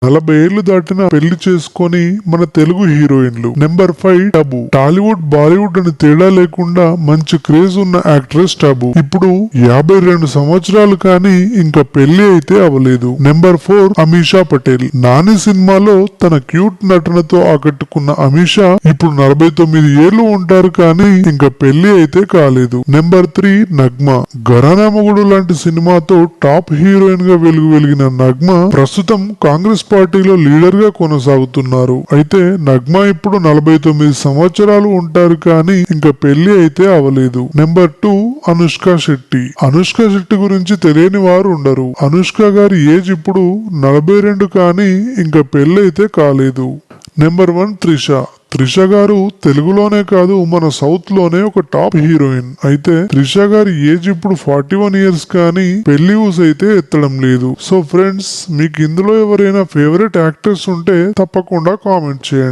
40 ఏళ్లు దాటిన పెళ్లి చేసుకొని మన తెలుగు హీరోయిన్లు. నెంబర్ 5 టబు. టాలీవుడ్ బాలీవుడ్ అని తేడా లేకుండా మంచి క్రేజ్ ఉన్న యాక్ట్రెస్ టబు. ఇప్పుడు 52 సంవత్సరాలు కానీ ఇంకా పెళ్లి అయితే అవ్వలేదు. నెంబర్ 4 అమీషా పటేల్. నాని సినిమాలో తన క్యూట్ నటనతో ఆకట్టుకున్న అమీషా ఇప్పుడు 49 ఏళ్లు ఉంటారు కానీ ఇంకా పెళ్లి అయితే కాలేదు. నెంబర్ 3 నగ్మా. ఘరానా మొగుడు లాంటి సినిమాతో టాప్ హీరోయిన్ గా వెలిగిన నగ్మా ప్రస్తుతం కాంగ్రెస్ పార్టీలో లీడర్ గా కొనసాగుతున్నారు. అయితే నగ్మా ఇప్పుడు 49 సంవత్సరాలు ఉంటారు కానీ ఇంకా పెళ్లి అయితే అవలేదు. నెంబర్ 2 అనుష్క శెట్టి. అనుష్క శెట్టి గురించి తెలియని వారు ఉండరు. అనుష్క గారి ఏజ్ ఇప్పుడు 42 కానీ ఇంకా పెళ్లి అయితే కాలేదు. నెంబర్ 1 త్రిష. త్రిష గారు తెలుగులోనే కాదు మన సౌత్ లోనే ఒక టాప్ హీరోయిన్. అయితే త్రిష గారి ఏజ్ ఇప్పుడు 41 ఇయర్స్ కానీ పెళ్లి ఊస్ అయితే ఎత్తడం లేదు. సో ఫ్రెండ్స్, మీకు ఇందులో ఎవరైనా ఫేవరెట్ యాక్టర్స్ ఉంటే తప్పకుండా కామెంట్ చేయండి.